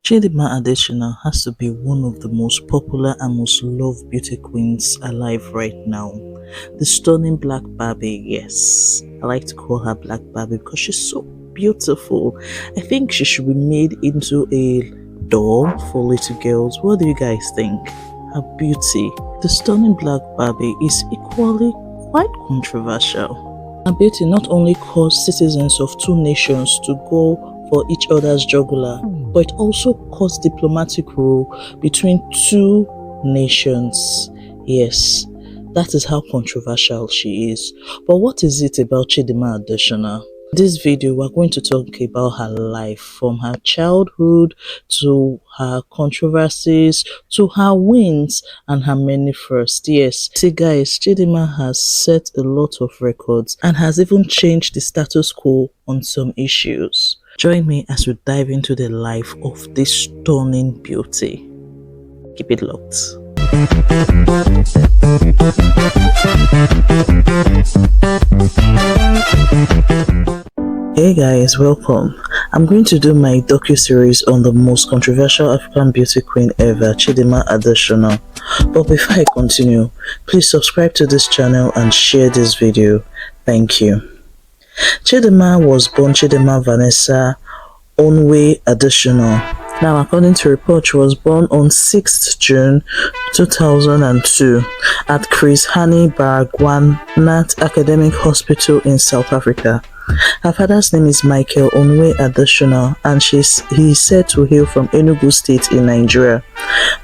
Chidimma Adetshina has to be one of the most popular and most loved beauty queens alive right now. The stunning Black Barbie, yes. I like to call her Black Barbie because she's so beautiful. I think she should be made into a doll for little girls. What do you guys think? Her beauty. The stunning Black Barbie is equally quite controversial. Her beauty not only caused citizens of two nations to go for each other's jugular, but it also caused diplomatic row between two nations. Yes, that is how controversial she is. But what is it about Chidimma Adetshina? In this video, we're going to talk about her life, from her childhood to her controversies to her wins and her many firsts. Yes, see guys, Chidimma has set a lot of records and has even changed the status quo on some issues. Join me as we dive into the life of this stunning beauty. Keep it locked. Hey guys, welcome. I'm going to do my docu-series on the most controversial African beauty queen ever, Chidimma Adetshina. But before I continue, please subscribe to this channel and share this video. Thank you. Chidimma was born Chidimma Vanessa RUNWAY Adetshina. Now, according to report, she was born on 6th June 2002 at Chris Hani Baragwanath Academic Hospital in South Africa. Her father's name is Michael RUNWAY Adetshina, and he is said to hail from Enugu State in Nigeria.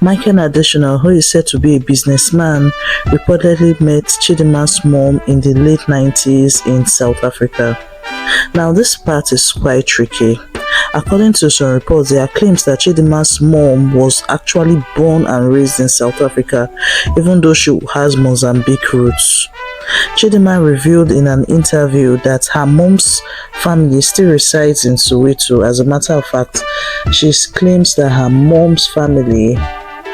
Michael Adetshina, who is said to be a businessman, reportedly met Chidimma's mom in the late 90s in South Africa. Now, this part is quite tricky. According to some reports, there are claims that Chidimma's mom was actually born and raised in South Africa, even though she has Mozambique roots. Chidimma revealed in an interview that her mom's family still resides in Soweto. As a matter of fact, she claims that her mom's family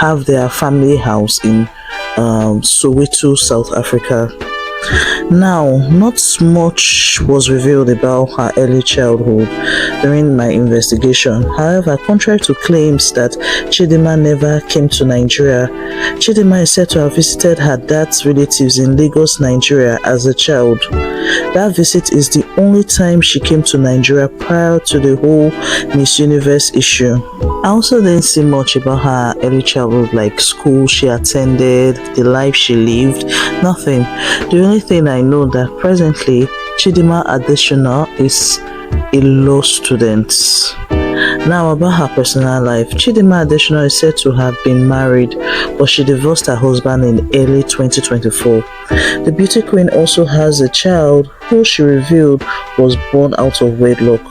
have their family house in Soweto, South Africa. Now, not much was revealed about her early childhood during my investigation. However, contrary to claims that Chidimma never came to Nigeria, Chidimma is said to have visited her dad's relatives in Lagos, Nigeria as a child. That visit is the only time she came to Nigeria prior to the whole Miss Universe issue. I also didn't see much about her early childhood, like school she attended, the life she lived, nothing. The only thing I know that presently Chidimma Adetshina is a law student. Now, about her personal life, Chidimma Adetshina is said to have been married, but she divorced her husband in early 2024. The beauty queen also has a child who she revealed was born out of wedlock.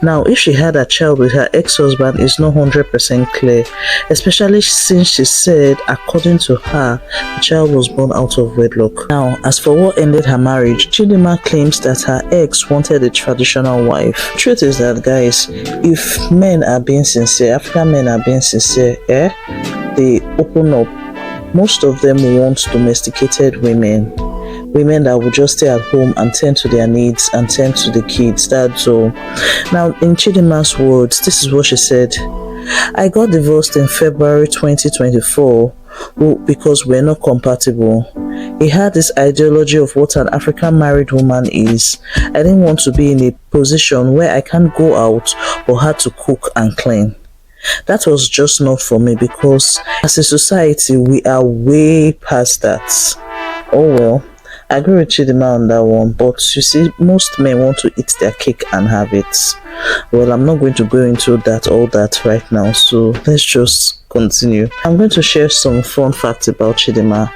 Now, if she had a child with her ex-husband is not 100% clear, especially since she said, according to her, the child was born out of wedlock. Now, as for what ended her marriage, Chidimma claims that her ex wanted a traditional wife. Truth is that, guys, if men are being sincere, African men are being sincere, they open up. Most of them want domesticated women. Women that will just stay at home and tend to their needs and tend to the kids. That's all. Now, in Chidimma's words, this is what she said. I got divorced in February 2024 because we're not compatible. He had this ideology of what an African married woman is. I didn't want to be in a position where I can't go out or had to cook and clean. That was just not for me, because as a society, we are way past that. Oh well. I agree with Chidimma on that one, but you see, most men want to eat their cake and have it. Well, I'm not going to go into all that right now, so let's just continue. I'm going to share some fun facts about Chidimma.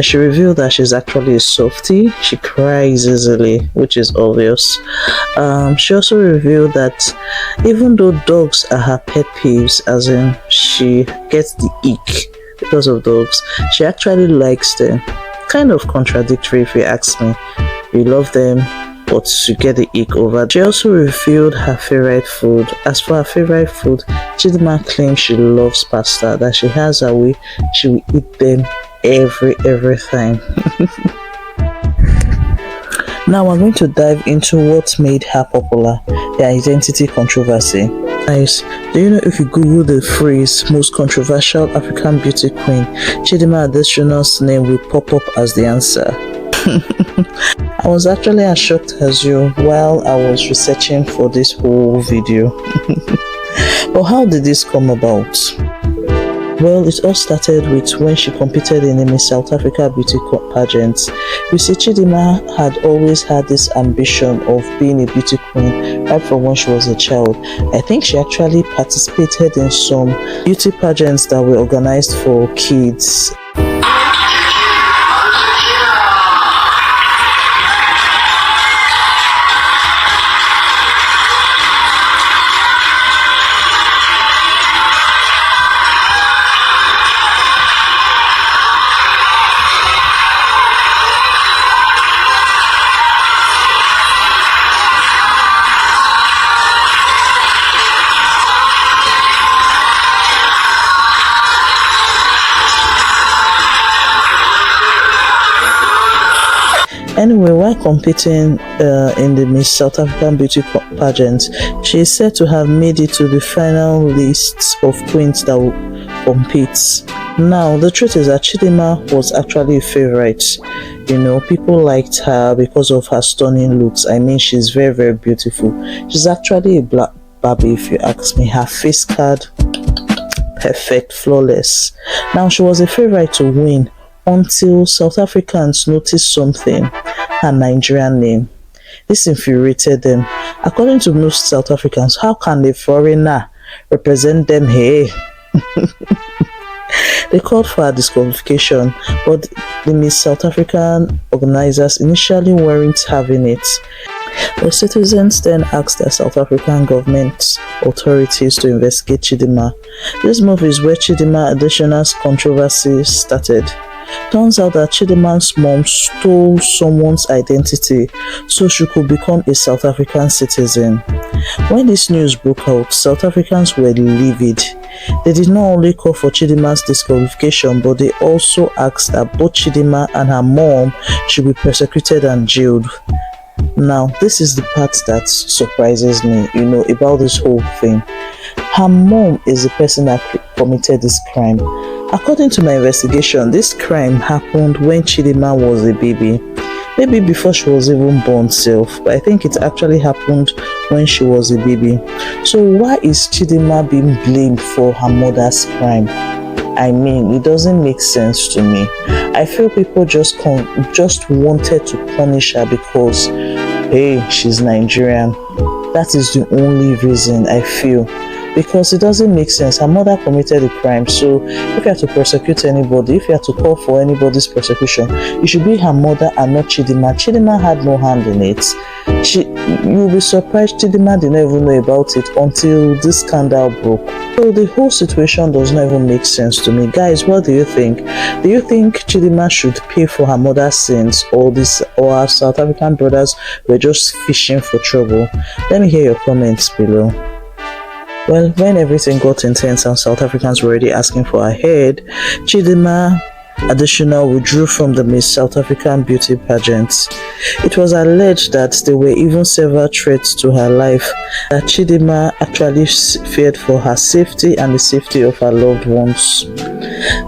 She revealed that she's actually a softie. She cries easily, which is obvious. She also revealed that even though dogs are her pet peeves, as in she gets the ick because of dogs, she actually likes them. Kind of contradictory if you ask me. You love them, but you get the ick over. She also revealed her favorite food. As for her favorite food, Chidimma claims she loves pasta, that she has her way, she will eat them every time. Now we're going to dive into what made her popular, the identity controversy. Guys, do you know if you Google the phrase most controversial African beauty queen, Chidimma Adetshina's name will pop up as the answer? I was actually as shocked as you while I was researching for this whole video. But how did this come about? Well, it all started with when she competed in the Miss South Africa beauty pageant. You see, Chidimma had always had this ambition of being a beauty queen right from when she was a child. I think she actually participated in some beauty pageants that were organized for kids. Anyway, while competing in the Miss South African beauty pageant, she is said to have made it to the final lists of queens that will compete. Now, the truth is that Chidimma was actually a favorite. You know, people liked her because of her stunning looks. I mean, she's very, very beautiful. She's actually a black Barbie, if you ask me. Her face card, perfect, flawless. Now, she was a favorite to win until South Africans noticed something, her Nigerian name. This infuriated them. According to most South Africans, how can a foreigner represent them here? They called for her disqualification, but the Miss South African organizers initially weren't having it. The citizens then asked the South African government authorities to investigate Chidimma. This move is where Chidimma Adetshina's controversy started. Turns out that Chidimma's mom stole someone's identity so she could become a South African citizen. When this news broke out, South Africans were livid. They did not only call for Chidimma's disqualification, but they also asked that both Chidimma and her mom should be persecuted and jailed. Now, this is the part that surprises me, you know, about this whole thing. Her mom is the person that committed this crime. According to my investigation, this crime happened when Chidimma was a baby. Maybe before she was even born self, but I think it actually happened when she was a baby. So why is Chidimma being blamed for her mother's crime? I mean, it doesn't make sense to me. I feel people just wanted to punish her because, hey, she's Nigerian. That is the only reason, I feel. Because it doesn't make sense. Her mother committed a crime, so if you have to prosecute anybody, if you have to call for anybody's prosecution, it should be her mother and not Chidimma. Chidimma had no hand in it. You'll be surprised Chidimma did not even know about it until this scandal broke. So the whole situation does not even make sense to me. Guys, what do you think? Do you think Chidimma should pay for her mother's sins, or our South African brothers were just fishing for trouble? Let me hear your comments below. Well, when everything got intense and South Africans were already asking for her head, Chidimma Adetshina withdrew from the Miss South African beauty pageant. It was alleged that there were even several threats to her life, that Chidimma actually feared for her safety and the safety of her loved ones.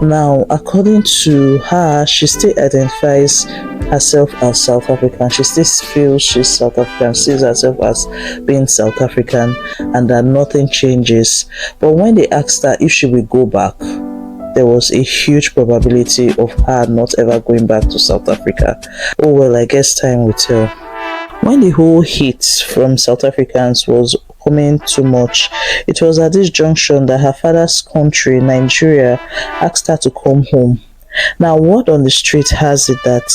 Now, according to her, she still identifies herself as South African. She still feels she's South African, sees herself as being South African, and that nothing changes. But when they asked her if she will go back, there was a huge probability of her not ever going back to South Africa. Oh well, I guess time will tell. When the whole heat from South Africans was coming too much, it was at this junction that her father's country, Nigeria, asked her to come home. Now, word on the street has it that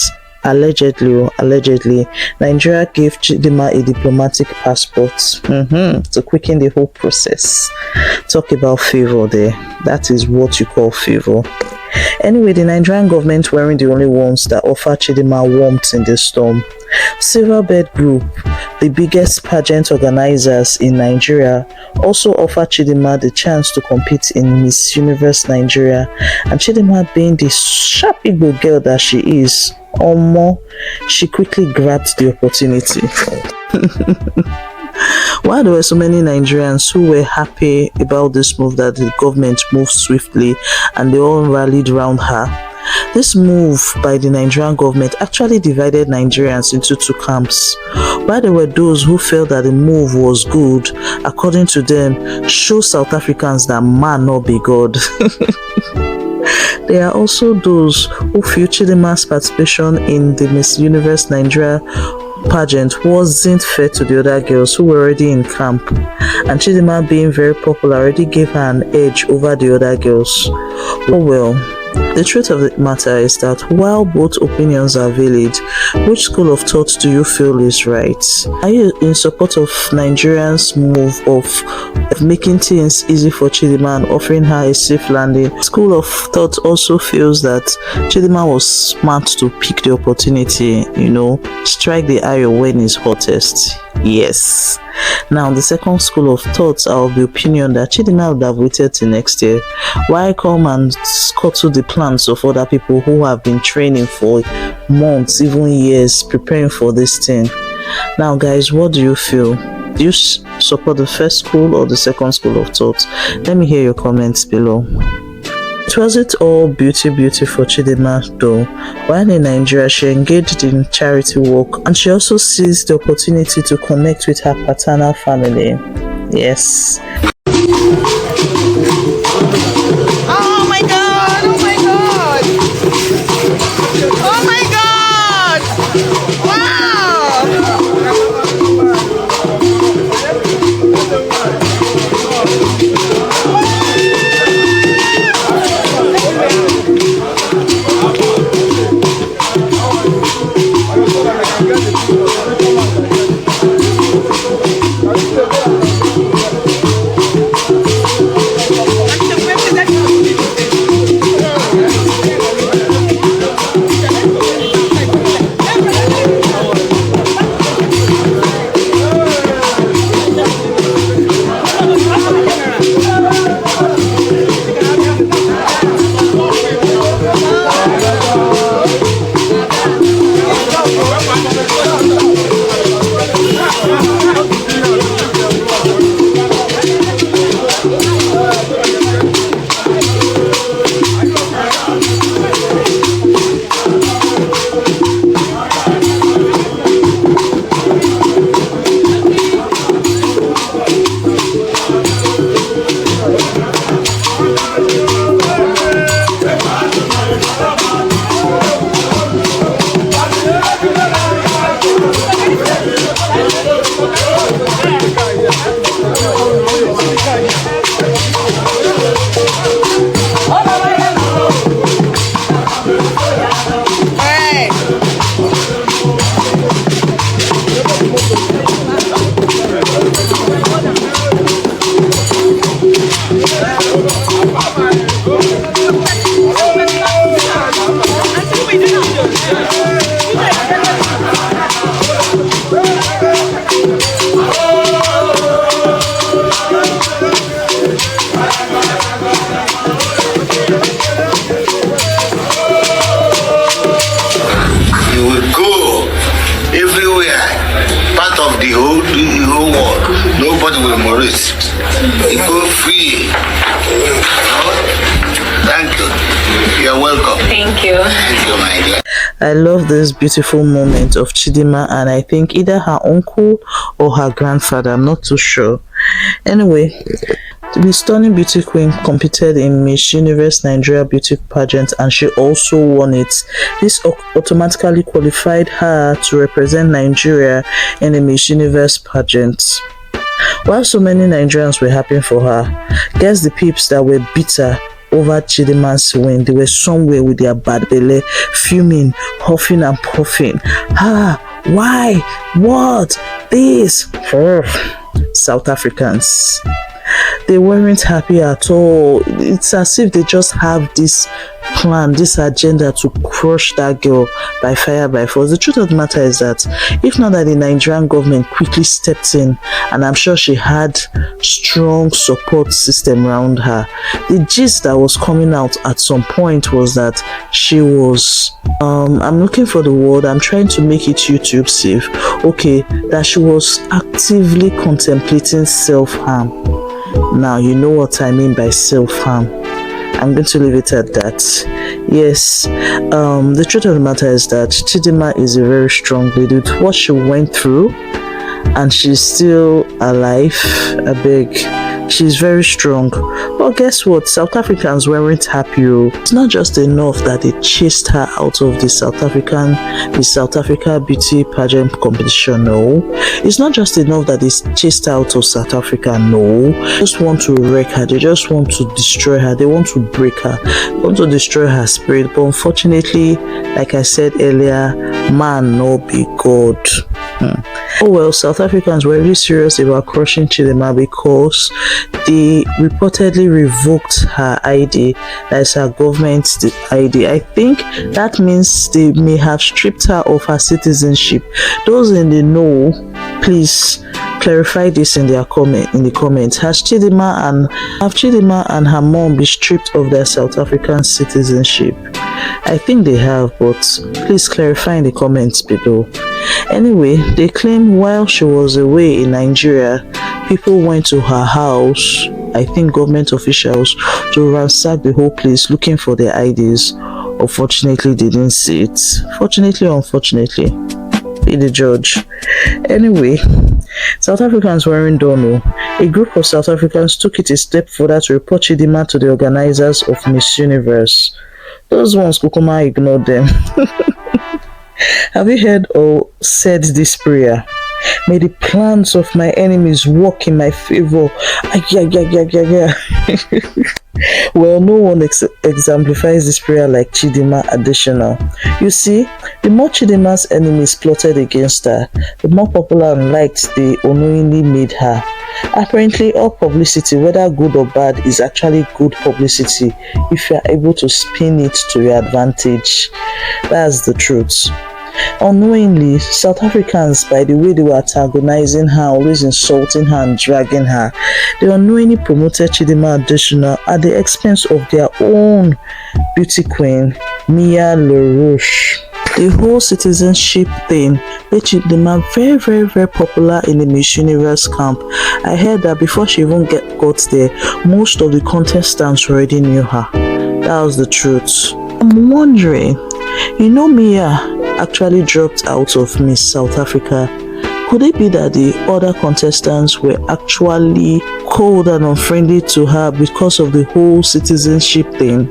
allegedly, Nigeria gave Chidimma a diplomatic passport to quicken the whole process. Talk about favor there. That is what you call favor. Anyway, the Nigerian government weren't the only ones that offered Chidimma warmth in the storm. Silverbird Group, the biggest pageant organizers in Nigeria, also offered Chidimma the chance to compete in Miss Universe Nigeria, and Chidimma, being the sharp Igbo girl that she is, she quickly grabbed the opportunity. While there were so many Nigerians who were happy about this move, that the government moved swiftly and they all rallied around her, this move by the Nigerian government actually divided Nigerians into two camps. While there were those who felt that the move was good, according to them, show South Africans that man not be God. There are also those who feel Chidimma's participation in the Miss Universe Nigeria pageant wasn't fair to the other girls who were already in camp, and Chidimma being very popular already gave her an edge over the other girls. Oh well. The truth of the matter is that while both opinions are valid, which school of thought do you feel is right? Are you in support of Nigerians' move of making things easy for Chidimma and offering her a safe landing? School of thought also feels that Chidimma was smart to pick the opportunity, strike the iron when it's hottest. Yes. Now, the second school of thoughts are of the opinion that Chidimma would have waited till next year. Why come and scuttle the plans of other people who have been training for months, even years, preparing for this thing? Now, guys, what do you feel? Do you support the first school or the second school of thought? Let me hear your comments below. It wasn't all beauty for Chidimma though. While in Nigeria, she engaged in charity work and she also seized the opportunity to connect with her paternal family. Yes. Oh my God! Oh my God! Oh my God! Wow! You go free. Thank you. You're welcome. Thank you. Thank you, my dear. I love this beautiful moment of Chidimma, and I think either her uncle or her grandfather, I'm not too sure. Anyway, the stunning beauty queen competed in Miss Universe Nigeria beauty pageant and she also won it. This automatically qualified her to represent Nigeria in the Miss Universe pageant. While so many Nigerians were happy for her, guess the peeps that were bitter over Chidimma's win, they were somewhere with their bad belly, fuming, huffing and puffing. Why? What? This? South Africans. They weren't happy at all. It's as if they just have this plan, this agenda to crush that girl by fire by force. The truth of the matter is that if not that the Nigerian government quickly stepped in, and I'm sure she had strong support system around her, the gist that was coming out at some point was that she was I'm looking for the word, I'm trying to make it YouTube safe, okay, that she was actively contemplating self-harm. Now you know what I mean by self-harm. I'm going to leave it at that. Yes, the truth of the matter is that Chidimma is a very strong lady with what she went through, and she's still alive. I beg, she's very strong. But guess what? South Africans weren't happy. It's not just enough that they chased her out of the South Africa beauty pageant competition. No, it's not just enough that they chased her out of South Africa. No, they just want to wreck her. They just want to destroy her. They want to break her. They want to destroy her spirit. But unfortunately, like I said earlier, man no be God. Oh well, South Africans were really serious about crushing Chidimma because they reportedly revoked her ID, that is her government's ID. I think that means they may have stripped her of her citizenship. Those in the know, please clarify this in the comments. Have Chidimma and her mom been stripped of their South African citizenship? I think they have, but please clarify in the comments below. Anyway, they claim while she was away in Nigeria, people went to her house, I think government officials, to ransack the whole place looking for their IDs. Unfortunately, they didn't see it. Fortunately or unfortunately, be the judge. Anyway, South Africans weren't done. A group of South Africans took it a step further to report Chidimma to the organizers of Miss Universe. Those ones, Kukuma ignored them. Have you heard or said this prayer? May the plans of my enemies work in my favor. Well, no one exemplifies this prayer like Chidimma Adetshina. You see, the more Chidimma's enemies plotted against her, the more popular and liked they unknowingly made her. Apparently, all publicity, whether good or bad, is actually good publicity if you are able to spin it to your advantage. That's the truth. Unknowingly, South Africans, by the way they were antagonizing her, always insulting her and dragging her, they unknowingly promoted Chidimma Adetshina at the expense of their own beauty queen, Mia LaRoche. The whole citizenship thing made Chidimma very popular in the Miss Universe camp. I heard that before she even got there, most of the contestants already knew her. That was the truth. I'm wondering, you know, Mia actually dropped out of Miss South Africa. Could it be that the other contestants were actually cold and unfriendly to her because of the whole citizenship thing?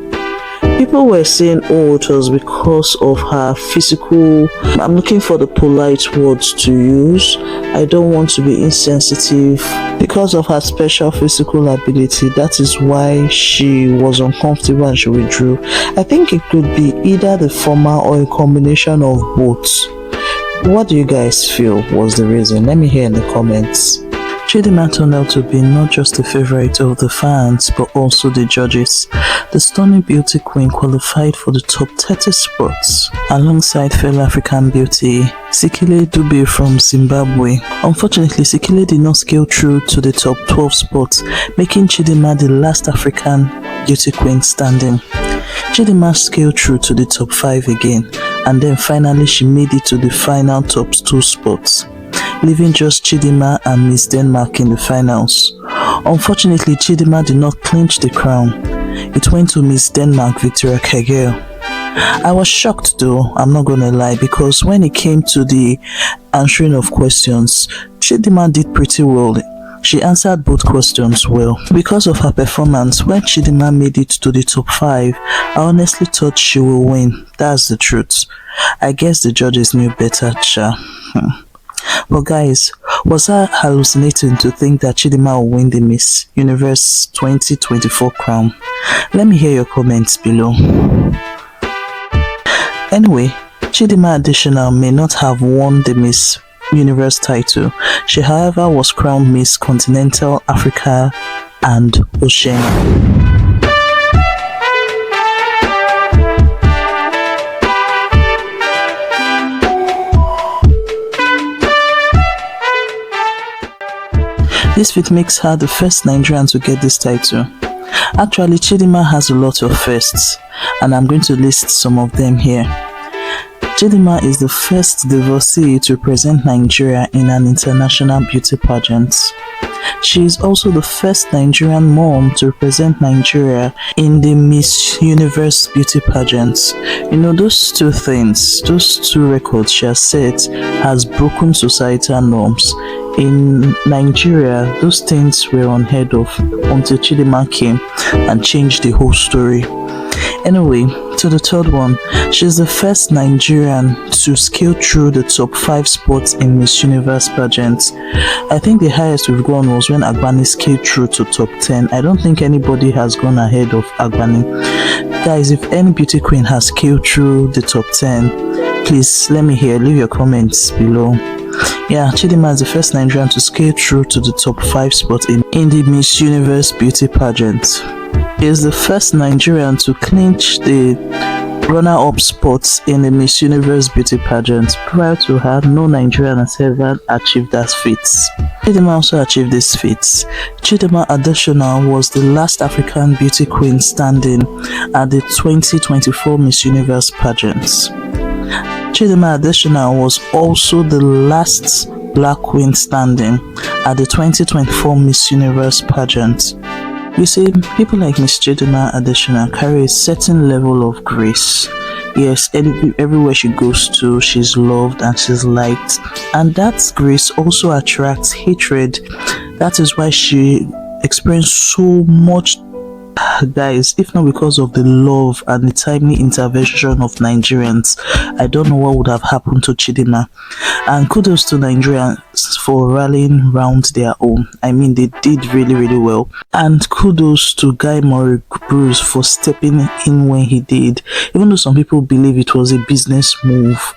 People were saying, oh, it was because of her physical, I'm looking for the polite words to use, I don't want to be insensitive, because of her special physical ability. That is why she was uncomfortable and she withdrew. I think it could be either the former or a combination of both. What do you guys feel was the reason? Let me hear in the comments. Chidimma turned out to be not just a favorite of the fans but also the judges. The stunning beauty queen qualified for the top 30 spots alongside fellow African beauty Sikile Dube from Zimbabwe. Unfortunately, Sikile did not scale through to the top 12 spots, making Chidimma the last African beauty queen standing. Chidimma scaled through to the top 5 again, and then finally she made it to the final top 2 spots, leaving just Chidimma and Miss Denmark in the finals. Unfortunately, Chidimma did not clinch the crown. It went to Miss Denmark Victoria Kegel. I was shocked though, I'm not gonna lie, because when it came to the answering of questions, Chidimma did pretty well. She answered both questions well. Because of her performance, when Chidimma made it to the top 5, I honestly thought she will win. That's the truth. I guess the judges knew better, cha. But guys, was I hallucinating to think that Chidimma will win the Miss Universe 2024 crown? Let me hear your comments below. Anyway, Chidimma Adetshina may not have won the Miss Universe title. She, however, was crowned Miss Continental Africa and Oceania. This feat makes her the first Nigerian to get this title. Actually, Chidimma has a lot of firsts, and I'm going to list some of them here. Chidimma is the first divorcee to represent Nigeria in an international beauty pageant. She is also the first Nigerian mom to represent Nigeria in the Miss Universe beauty pageant. You know, those two things, those two records she has set has broken societal norms. In Nigeria, those things were unheard of until Chidimma came and changed the whole story. Anyway, to the third one, she's the first Nigerian to scale through the top 5 spots in Miss Universe pageant. I think the highest we've gone was when Agbani scaled through to top 10. I don't think anybody has gone ahead of Agbani. Guys, if any beauty queen has scaled through the top 10, please let me hear, leave your comments below. Yeah, Chidimma is the first Nigerian to scale through to the top 5 spots in the Miss Universe beauty pageant. She is the first Nigerian to clinch the runner-up spots in the Miss Universe beauty pageant. Prior to her, no Nigerian has ever achieved that feat. Chidimma also achieved this feat. Chidimma Adetshina was the last African beauty queen standing at the 2024 Miss Universe pageant. Chidimma Adetshina was also the last black queen standing at the 2024 Miss Universe pageant. You see, people like Miss Chidimma Adetshina carry a certain level of grace. Yes, everywhere she goes to, she's loved and she's liked. And that grace also attracts hatred. That is why she experienced so much, guys, if not because of the love and the timely intervention of Nigerians, I don't know what would have happened to Chidimma. And kudos to Nigerians for rallying round their own. I mean, they did really well. And kudos to Guy Murray Bruce for stepping in when he did, even though some people believe it was a business move.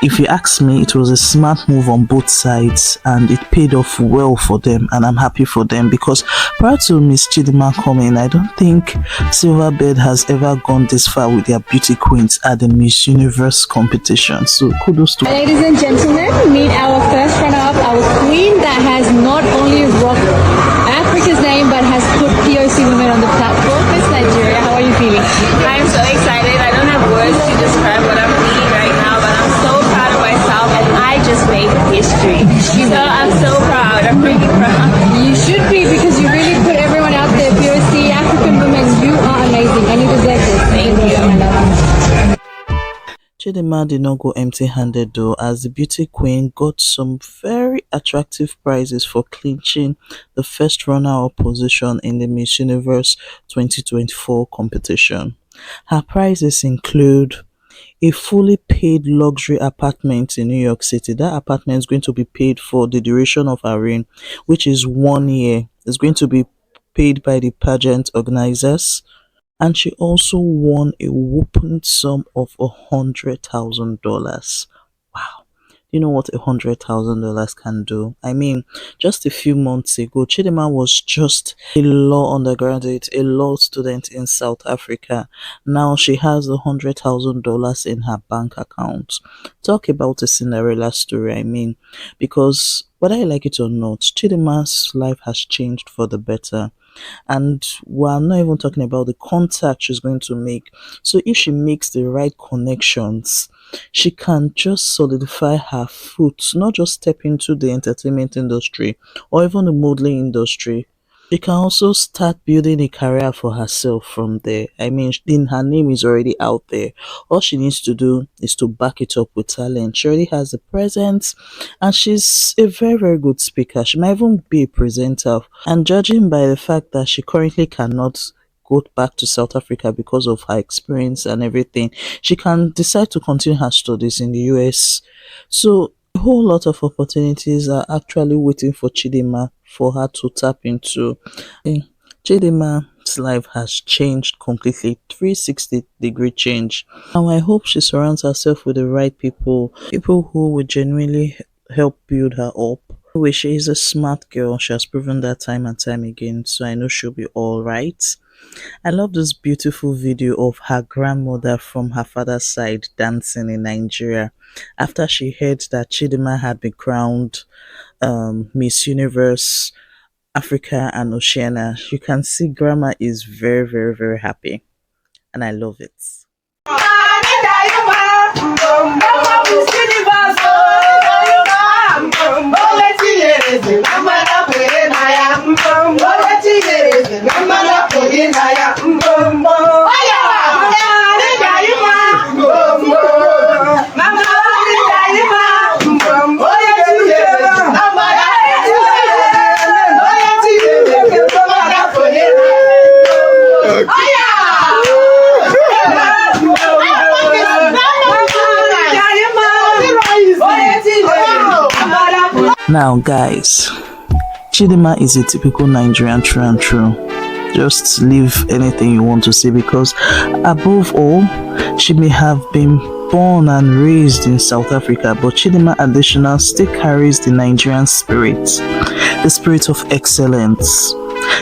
If you ask me, it was a smart move on both sides and it paid off well for them, and I'm happy for them, because prior to Miss Chidimma coming, I don't think Silverbird has ever gone this far with their beauty queens at the Miss Universe competition. So kudos to Ladies and gentlemen, meet our first runner-up, our queen that has not only rocked Africa's name but has put POC women on the platform. Miss Nigeria, how are you feeling? I'm so excited. I don't have words to describe what I'm feeling right now, but I'm so proud of myself and I just made history. So I'm so proud. I'm really proud. You should be, because you really put everyone out there. POC, African women, you are amazing and you deserve this. Thank you. I love you. Chidimma did not go empty-handed though, as the beauty queen got some very attractive prizes for clinching the first runner-up position in the Miss Universe 2024 competition. Her prizes include a fully paid luxury apartment in New York City. That apartment is going to be paid for the duration of her reign, which is 1 year. It's going to be paid by the pageant organizers. And she also won a whopping sum of $100,000. Wow. You know what $100,000 can do? I mean, just a few months ago, Chidimma was just a law undergraduate, a law student in South Africa. Now she has $100,000 in her bank account. Talk about a Cinderella story, I mean, because whether I like it or not, Chidimma's life has changed for the better. And we're not even talking about the contact she's going to make. So if she makes the right connections, she can just solidify her foot, not just step into the entertainment industry or even the modeling industry. She can also start building a career for herself from there. I mean, her name is already out there. All she needs to do is to back it up with talent. She already has the presence and she's a very good speaker. She might even be a presenter. And judging by the fact that she currently cannot go back to South Africa because of her experience and everything, she can decide to continue her studies in the US. So a whole lot of opportunities are actually waiting for Chidimma for her to tap into. Chidimma's life has changed completely, 360-degree change. Now I hope she surrounds herself with the right people who will genuinely help build her up. Anyway, she is a smart girl. She has proven that time and time again, so I know she'll be all right. I love this beautiful video of her grandmother from her father's side dancing in Nigeria after she heard that Chidimma had been crowned Miss Universe Africa and Oceania, you can see Grandma is very, very, very happy, and I love it. Now guys, Chidimma is a typical Nigerian through and through. Just leave anything you want to say, because above all, she may have been born and raised in South Africa, but Chidimma Adetshina still carries the Nigerian spirit, the spirit of excellence,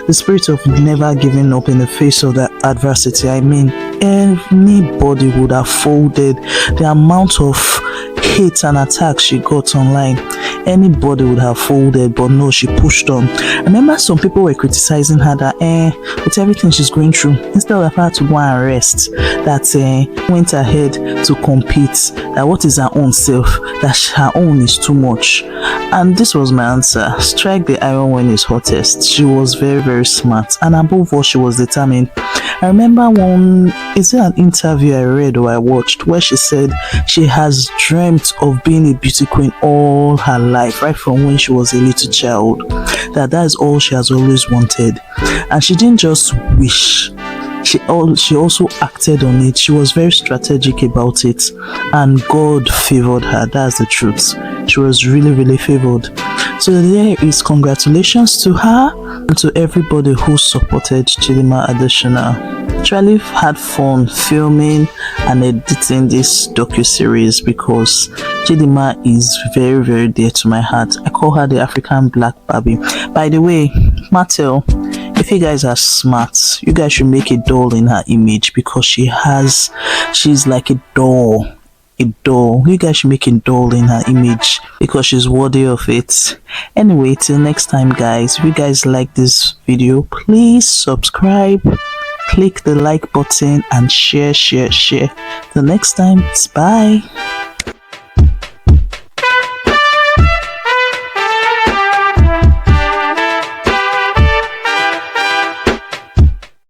the spirit of never giving up in the face of the adversity. I mean, anybody would have folded. The amount of hate and attacks she got online, anybody would have folded, but no, she pushed on. I remember some people were criticizing her that with everything she's going through, instead of her to go and rest, that went ahead to compete, that what is her own self, that her own is too much. And this was my answer: strike the iron when it's hottest. She was very, very smart, and above all, she was determined. I remember an interview I read or I watched where she said she has dreamt of being a beauty queen all her life, right from when she was a little child. That is all she has always wanted, and she didn't just wish. She also acted on it. She was very strategic about it, and God favored her. That's the truth. She was really, really favored. So there is congratulations to her and to everybody who supported Chidimma Adetshina. Actually had fun filming and editing this docu-series because Chidimma is very, very dear to my heart. I call her the African Black Barbie. By the way, Mattel, if you guys are smart, you guys should make a doll in her image, because she's like a doll. You guys should make a doll in her image because she's worthy of it. Anyway, till next time guys, if you guys like this video, please subscribe, click the like button and share. Till next time, bye.